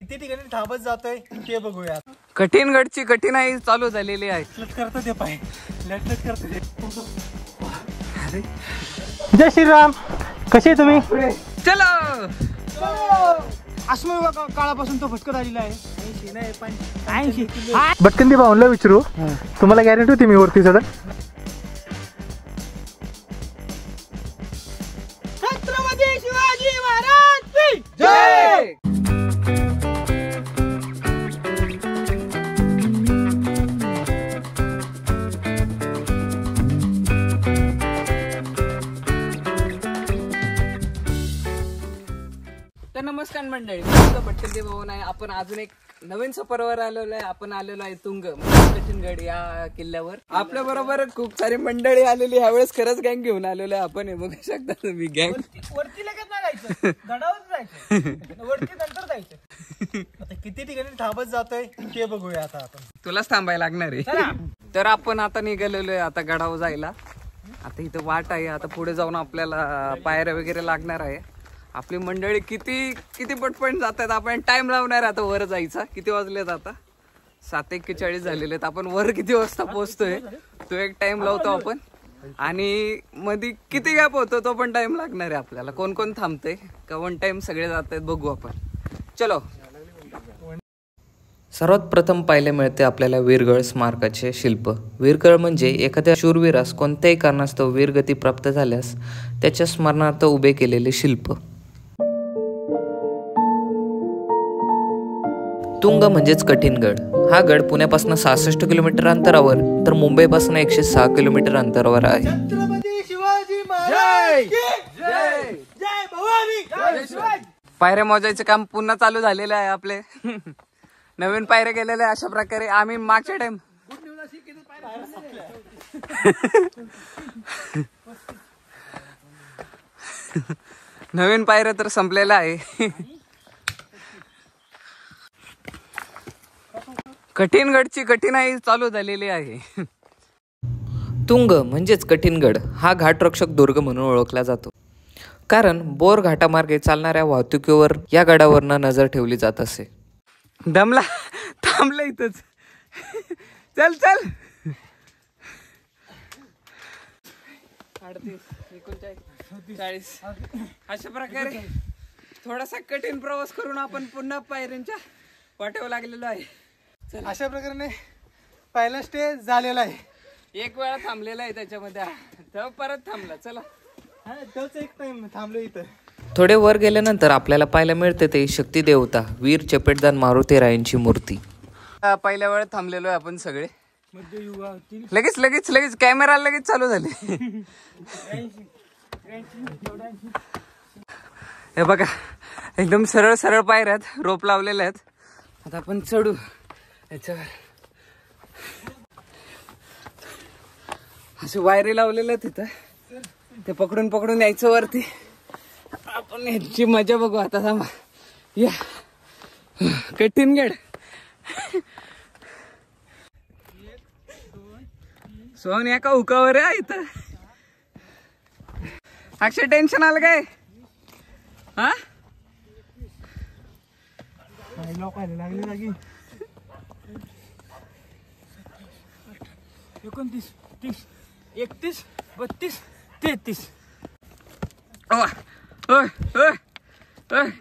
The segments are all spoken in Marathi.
किती ठिकाणी थांबत जातोय ते बघूया. कठीण गडची कठीणाई चालू झालेली आहे. लट करत ते पाय लट करत ते. जय श्रीराम. कसे तुम्ही? चलो. अश्म काळापासून तो भटकत आलेला आहे. 80 भटकंती भाऊनला विचारू, तुम्हाला गॅरंटी होती मी वरती चढ. छत्रपती शिवाजी महाराज की जय. तर नमस्कार मंडळी, भटकंती भाऊ आहे. आपण अजून एक नवीन सफरवर आलेलो आहे. आपण आलेलो आहे तुंग कठीणगड या किल्ल्यावर. आपल्या बरोबर खूप सारी मंडळी आलेली. ह्यावेळेस खरंच गँग घेऊन आलेलो आहे आपण. हे बघू शकता तुम्ही गँग. वरती लगेच नाही जायचं, गडावर जायचं, वरती नंतर जायचं. आता किती ठिकाणी थांबत जातोय ते बघूया आता आपण. तुलाच थांबायला लागणार आहे. तर आपण आता निघालेलो आहे आता गडावर जायला. आता इथं वाट आहे. आता पुढे जाऊन आपल्याला पायऱ्या वगैरे लागणार आहे. आपली मंडळी किती पटपट जातात. आपण टाइम लावणार आता वर जायचा. किती वाजलेत आता? 7:41 झालेले आहेत. आपण वर किती वाजता पोहोचतोय तो एक टाइम लावतो आपण. आणि मध्ये किती गॅप होतो तो पण टाइम लागणार आहे आपल्याला. कोण कोण थांबते का वन टाइम सगळे जात आहेत बघू आपण. चलो. सर्वात प्रथम पाहायला मिळते आपल्याला वीरगळ स्मारकाचे शिल्प. वीरगळ म्हणजे एखाद्या शूरवीरास कोणत्याही कारणास्तव वीरगती प्राप्त झाल्यास त्याच्या स्मरणार्थ उभे केलेले शिल्प. तुंग म्हणजेच कठीणगड. हा गड पुण्यापासून 66 किलोमीटर अंतरावर तर मुंबईपासून 106 किलोमीटर अंतरावर आहे. छत्रपती शिवाजी महाराज की जय. जय भवानी. जय शिवाजी. पायऱ्या मोजायचे काम पुन्हा चालू झालेले आहे आपले. नवीन पायऱ्या गेलेले अशा प्रकारे. आम्ही मागच्या टाइम नवीन पायऱ्या तर संपलेला आहे. कठीणगडची कठीणाई चालू झालेली आहे. तुंग म्हणजेच कठीणगड हा घाटरक्षक दुर्ग म्हणून ओळखला जातो. कारण बोर घाटामार्गे चालणाऱ्या वाहतुकीवर या गडावरनं नजर ठेवली जात असे. दमला थांबलं इथंच. चल चल. 38, 39, अशा प्रकारे थोडासा कठीण प्रवास करून आपण पुन्हा पायऱ्यांच्या वाटेवर लागलेलो आहे. अशा प्रकारे पहिला स्टे झालेला आहे. एक वेळा थांबलेला आहे त्याच्यामध्ये. तर परत थांबला. चला. तोच एक टाइम थांबलो इथं. थोडे वर गेल्यानंतर आपल्याला पाहायला मिळते ते शक्ती देवता वीर चपेटदान मारुतीरायांची मूर्ती. पहिल्या वेळेत थांबलेलो आहे आपण सगळे. मध्ययुगातील लगेच कॅमेरा लगेच चालू झाले. हे बघा एकदम सरळ सरळ पायऱ्यात रोप लावलेले आहेत. आता आपण चढू याच्यावर. असे वायरी लावलेले आहेत तिथं. ते पकडून पकडून यायचं वरती. आपण ह्याची मजा बघू आता. थांबा. या कठीणगड. सोन या का उकावर आहे इथं. अक्षय टेन्शन आलं काय? हा लोकांना लागली जागी. 29, 30, 31, 32, 33.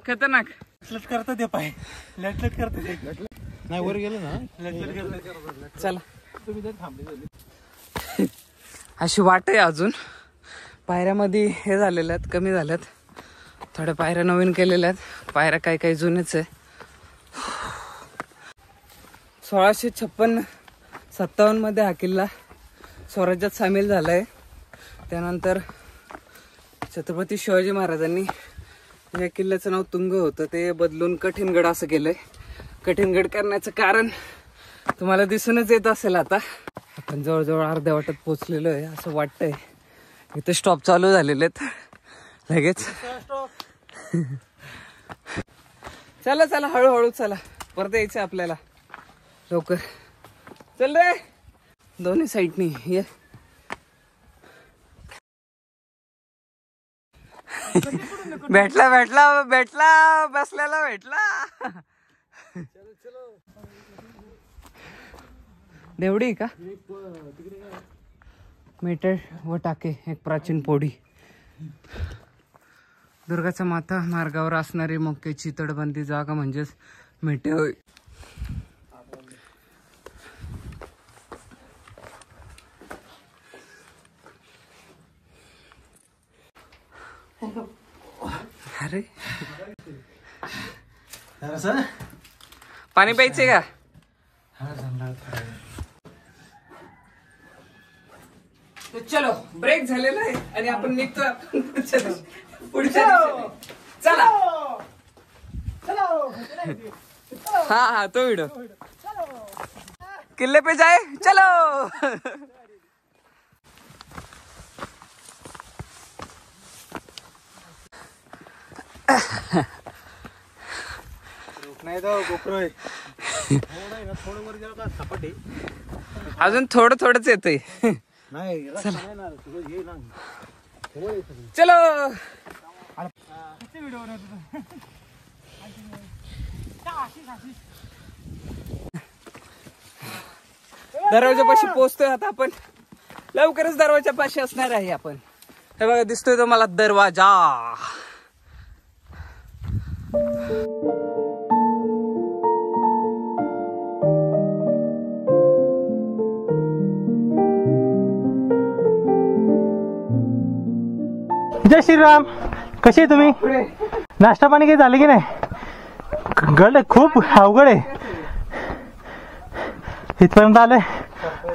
खतरनाक. लट करत ते पाय लट करत ते. नाही वर गेलं ना लट करत. चला. तुम्ही जर थांबले अशी वाट आहे अजून. पायऱ्यामध्ये हे झालेल्या आहेत, कमी झाल्यात. थोड्या पायऱ्या नवीन केलेल्या आहेत. पायऱ्या काही जुनेच आहे. 1656-57 मध्ये हा किल्ला स्वराज्यात सामील झालाय. त्यानंतर छत्रपती शिवाजी महाराजांनी या किल्ल्याचं नाव तुंग होतं ते बदलून कठीणगड असं केलंय. कठीणगड करण्याचं कारण तुम्हाला दिसूनच येत असेल. आता आपण जवळजवळ अर्ध्या वाटात पोहोचलेलो आहे असं वाटतंय. इथे स्टॉप चालू झालेले आहेत लगेच. चला चला हळूहळू चला. परत यायचं आपल्याला लवकर. चल रे. दोन्ही साईडनी ये. भेटला बसल्याला भेटला. देवडी का मीटर व टाके एक प्राचीन पोडी. दुर्गाचा माता मार्गावर असणारी मोक्याची तटबंदी जागा म्हणजेच मेटे होय. अरे पाणी प्यायचे का? चलो ब्रेक झालेला आहे आणि आपण निघतो पुढच्या चला. हा हा तो व्हिडिओ किल्ले पे जाए चलो. नाही तो गोप्रो आहे. थोडं वर गेलं का सपाट आहे. अजून थोडं थोडंच येतंय. नाही चलो दरवाजापाशी पोहोचतोय आता आपण. लवकरच दरवाजा पाशी असणार आहे आपण. हे बघा दिसतोय तो मला दरवाजा. जय श्रीराम. कसे तुम्ही? नाश्ता पाणी काही झालं की नाही? गड खूप अवघड आहे. इथपर्यंत आलोय,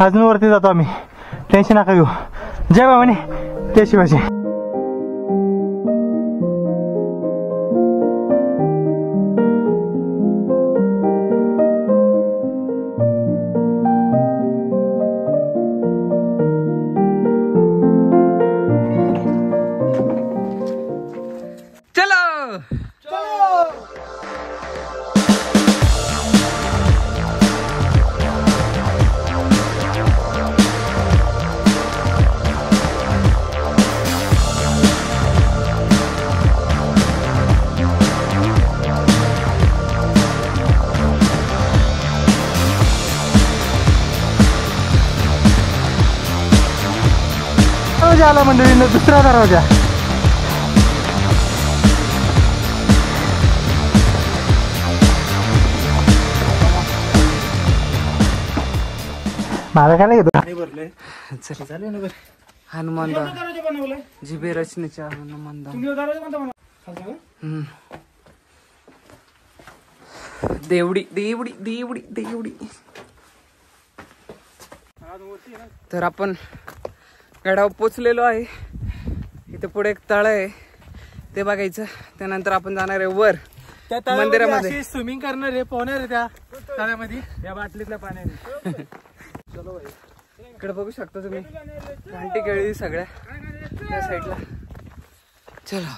अजून वरती जातो आम्ही. टेन्शन नका घेऊ. जय बाबानी जय शिवाजी. दरवाजा आला मंडळींना, दुसरा दरवाजा. मला काय घेतो हनुमान जिबे रचनेच्या हनुमान. देवडी देवडी देवडी देवडी. तर आपण गडावर पोचलेलो आहे. इथे पुढे एक तळ आहे ते बघायचं. त्यानंतर आपण जाणार आहे वर मंदिरामध्ये. स्विमिंग करणार आहे, पोहणार आहे त्या तळ्यामध्ये या बाटलीतल्या पाण्याने. इकडे बघू शकता तुम्ही घंटी खेळली सगळ्या त्या साईडला. चला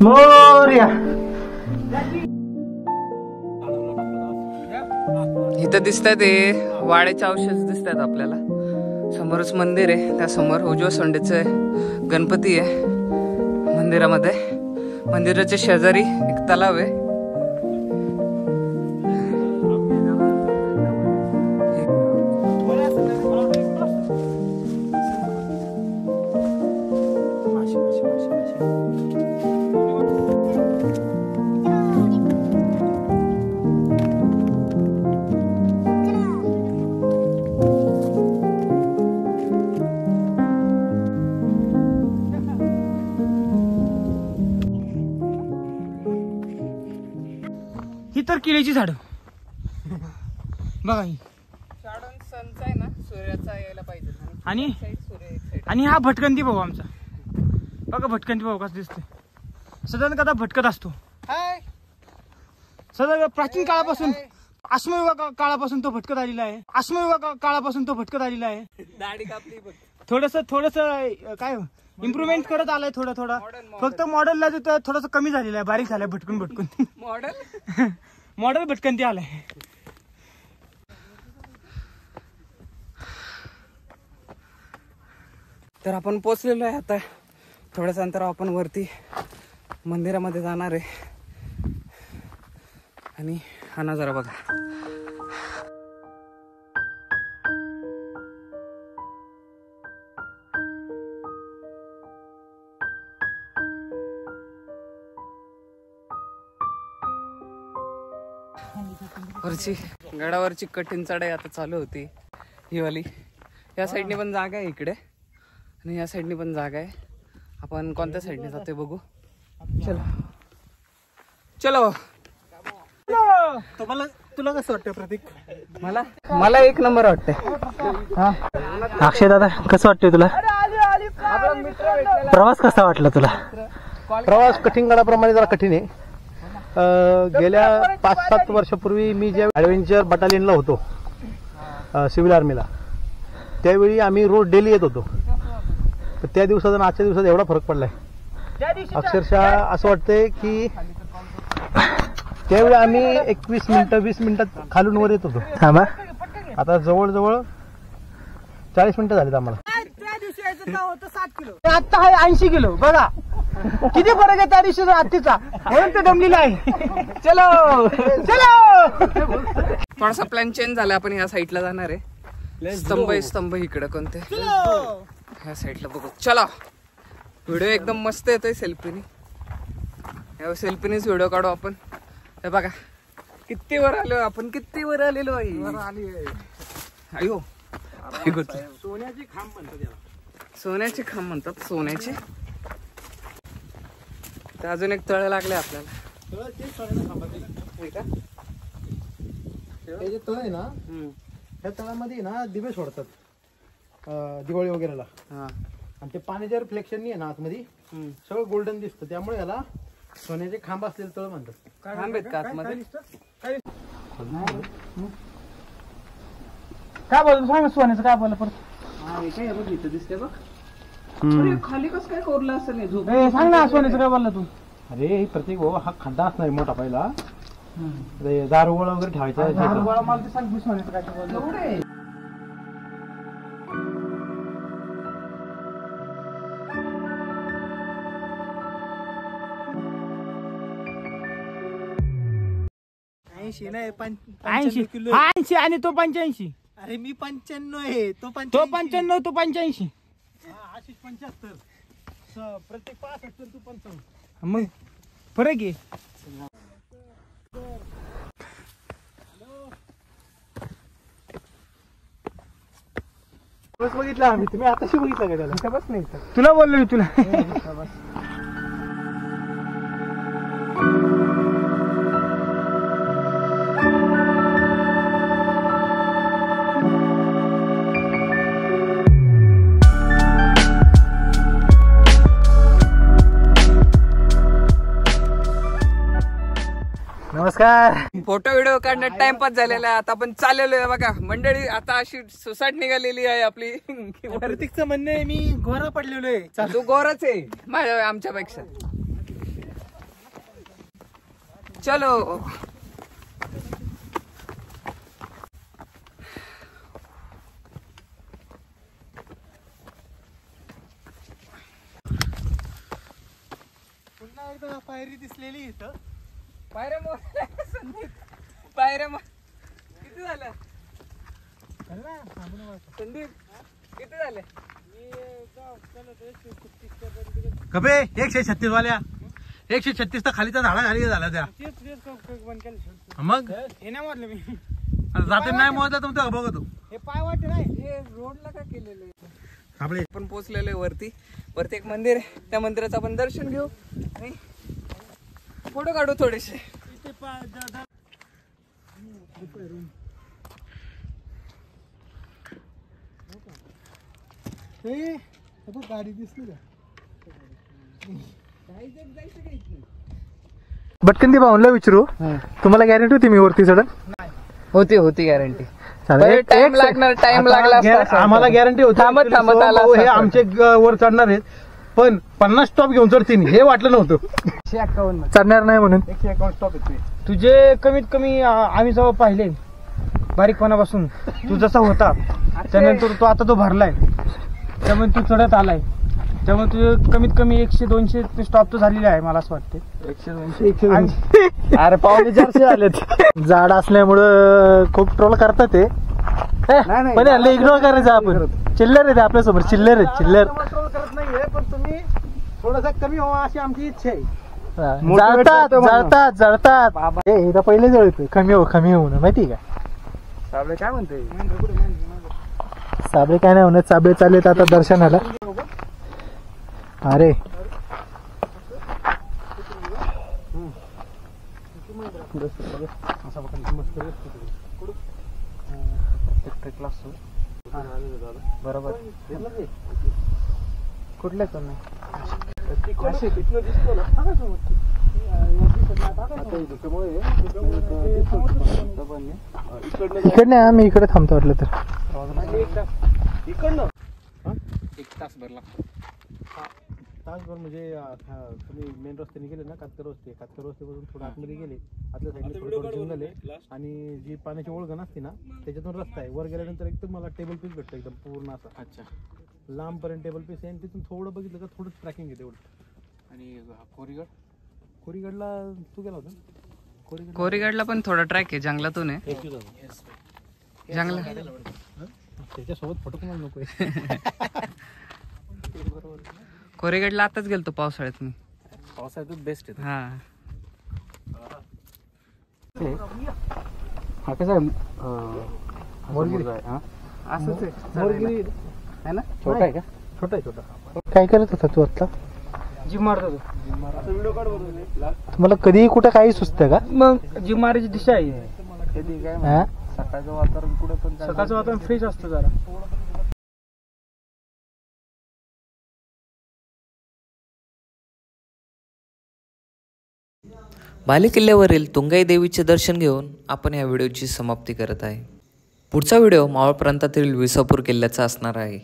मोरया. इथं दिसतात ते वाड्याचे औषध दिसतात आपल्याला. समोरच मंदिर आहे, त्या समोर उजव्या सोंडेचं गणपती आहे मंदिरामध्ये. मंदिराच्या शेजारी एक तलाव आहे. ही तर केळीची झाड बघा. ही सनचा आहे ना, सूर्याचा यायला पाहिजे. आणि हा भटकंती भाऊ आमचा. बघा भटकंती भाऊ कसं दिसतोय. सदन कदा भटकत असतो. सदन प्राचीन काळापासून, अश्मयुग काळापासून तो भटकत आलेला आहे. अश्मयुग काळापासून तो भटकत आलेला आहे. दाढी कापली बघ. थोडस काय इम्प्रुव्हमेंट करत आलाय थोडं थोडं. फक्त मॉडेलला थोडस कमी झालेलं आहे, बारीक झालंय भटकून भटकून. मॉडेल भटकंती आलाय. तर आपण पोचलेलो आहे. आता थोड्याच अंतरावर आपण वरती मंदिरामध्ये जाणार आहे. आणि हा नजारा बघा. वरची गडावरची कठीण चढाई आता चालू होती ही वाली. या साईडने पण जागा आहे इकडे आणि या साईडने पण जागा आहे. आपण कोणत्या साईडने जातोय बघू. चलो चलो. तुला कसं वाटतं प्रतीक? मला एक नंबर वाटतंय. अक्षय दादा कसं वाटतंय तुला? प्रवास कसा वाटला तुला? प्रवास कठीण गडाप्रमाणे जरा कठीण आहे. गेल्या 5-7 वर्षापूर्वी मी ज्या ॲडव्हेंचर बटालियनला होतो सिव्हिल आर्मीला, त्यावेळी आम्ही रोज डेली येत होतो. तर त्या दिवसात आणि आजच्या दिवसात एवढा फरक पडलाय. अक्षरशः असं वाटतंय की त्यावेळी आम्ही 21 मिनिटं 20 मिनिटात खालून वर येत होतो. आता जवळजवळ 40 मिनिटं झालीत आम्हाला. त्या दिवशी यायचं होतं 60 किलो, आता आहे 80 किलो. बघा किती फरक आहे त्या दिवशी आत्तीचा. म्हणून ते दमलेलं आहे. चलो चलो. थोडासा प्लॅन चेंज झाला. आपण या साईडला जाणार आहे. स्तंभ इकडे कोणते ह्या साईडला बघू. चला. व्हिडिओ एकदम मस्त येतोय सेल्फीनी. या सेल्फीनीच व्हिडिओ काढू आपण. हे बघा किती वर आलो आपण. किती वर आलेलो आहे. अयो सोन्याची खांब म्हणतात त्याला. सोन्याची खांब म्हणतात. सोन्याची. तर अजून एक तळ लागले आपल्याला. हे जे तळ आहे ना, त्या तळामध्ये ना दिवे सोडतात दिवाळी वगैरेला. आणि ते पाण्याच्या रिफ्लेक्शन आहे ना आतमध्ये सगळं गोल्डन दिसतं. त्यामुळे याला सोन्याचे खांब असलेले तळ म्हणतात. खांब आहेत का आतमध्ये? काय बोल सांग सोन्याचं काय बोल परत. काय बघितलं दिसते बघ. खाली कसं काय कोरलं असं नाही. झोप सांग ना सोन्याचं काय बोलला तू? अरे प्रतीक भाऊ, हा खड्डा असणार मोठा पहिला. दारुगोळा वगैरे ठेवायचा. मला ते सांग सोन्याचं काय बोललं. नाही 80 आणि तो 85. अरे मी 95 आहे, तो 95 तो 85. आशिष 75. प्रत्येक 65 तू 55. मग फरक आहे. बस बघितला आम्ही. तुम्ही आताशी बघितला का त्याला? बस नाही तुला बोललो मी तुला. नमस्कार. फोटो व्हिडिओ काढण्यात टाइमपास झालेला आहे. आता आपण चाललेलो आहे बघा मंडळी. आता अशी सुसाट निघालेली आहे आपली. प्रतीकचं म्हणणं आहे मी गोरा पडलेलो आहे. तू गोराच आहे माझ्या आमच्यापेक्षा. चलो. पुन्हा एकदा पायरी दिसलेली इथं. पायऱ्या किती झाल्या संदीप? किती झाले? कबे 136 वाल्या. 136 तर खालीचा झाडा खाली झाला त्या. मग हे नाही म्हटलं मी. जाते नाही मोजला तुमचा बघतो. हे पाय वाटत नाही. हे रोडला काय केलेलं आहे? आपले आपण पोहोचलेलो आहे वरती एक मंदिर आहे. त्या मंदिराचं आपण दर्शन घेऊ आणि फोटो काढू थोडेसे. गाडी दिसली का? भटकंती भाऊनला विचारू. तुम्हाला गॅरंटी होती मी वरती चढ? होती गॅरंटी. टाइम लागला असता. आम्हाला गॅरंटी होती. थांबत आला हे आमचे वर चढणार आहेत, पण 50 स्टॉप घेऊन चढतील हे वाटलं नव्हतं. 151 चढणार नाही म्हणून. 151 स्टॉप येते. तुझे कमीत कमी आम्ही जेव्हा पाहिले बारीकपणापासून तू जसा होता त्यानंतर तो आता तो भरलाय. त्यामुळे तू चढत आलाय, त्यामुळे तुझे कमीत कमी 100-200 स्टॉप तर झालेले आहे मला असं वाटते. 100-200 अरे पावणे 400 आलेत. जाड असल्यामुळं खूप ट्रोल करतात ते. पण इग्नोर करायचं आपण. चिल्लर आहे ते आपल्यासमोर, चिल्लर आहे चिल्लर. करत नाहीये पण तुम्ही थोडासा कमी व्हावा अशी आमची इच्छा आहे. जळतात एकदा पहिले जळतोय कमी होऊ ना माहिती का. साबळे काय म्हणते, साबळे काय नाही म्हणत, साबळे चाललेत आता दर्शनाला. अरे बरोबर कुठल्या इकडे आम्ही इकडे थांबतो वाटलं तर. इकडनं 1 तास भरला. तासभर म्हणजे तुम्ही मेन रस्त्याने गेले ना, कातकर रस्त्यापासून थोडं आतमध्ये गेले, आतल्या साईडला थोडं जंगल आहे आणि जी पाण्याची ओळख नसते ना त्याच्यातून रस्ता आहे. वर गेल्यानंतर एकदम मला टेबल पीस भेटतो एकदम पूर्ण असा. अच्छा, लांबपर्यंत टेबल पीस आहे आणि तिथून थोडं बघितलं का थोडं ट्रॅकिंग आहे तेवढं. आणि कोरीगडला तू गेला होता? कोरीगडला पण थोडा ट्रॅक आहे, जंगलातून आहे. जंगला त्याच्यासोबत फोटो कोणाला नको. कोरीगडला आताच गेलतो पावसाळ्यात मी. पावसाळ्यात बेस्ट आहे. हा हा कसं आहे मोरगिरी असंच आहे. मोरगिरी है ना, छोटा आहे का? छोटा आहे छोटा. काय करत होता तू आता? जिम मारतो. तुम्हाला कधी कुठं काही सुचतं का? मग जिम मारायची दिशा आहे. सकाळचं वातावरण कुठं पण, सकाळचं वातावरण फ्रेश असतं जरा. बालेकिल्ल्यावरील तुंगाई देवीचे दर्शन घेऊन आपण या व्हिडिओची समाप्ती करत आहे. पुढचा व्हिडिओ मावळ प्रांतातील विसापूर किल्ल्याचा असणार आहे,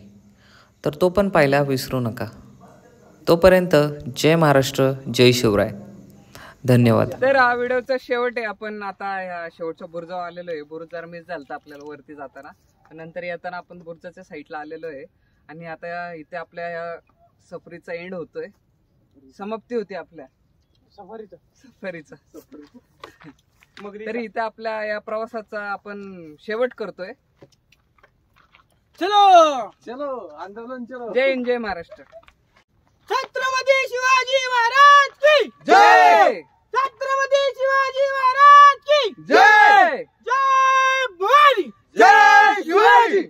तर तो पण पाहायला विसरू नका. तोपर्यंत जय महाराष्ट्र, जय शिवराय, धन्यवाद. तर हा व्हिडिओचा शेवट आहे. आपण आता ह्या शेवटच्या बुरुजावर आलेलो आहे. बुरुज जरा मिस झालता आपल्याला वरती जाताना, नंतर येताना आपण बुरुजाच्या साईडला आलेलो आहे. आणि आता इथे आपल्या ह्या सफरीचा एंड होतोय, समाप्ती होती आपल्या सफरीचा. तरी इथे आपल्या या प्रवासाचा आपण शेवट करतोय. चलो आंदोलन चलो. जय हिंद, जय महाराष्ट्र. छत्रपती शिवाजी महाराज की जय. छत्रपती शिवाजी महाराज की जय. जय भवानी, जय शिवाजी.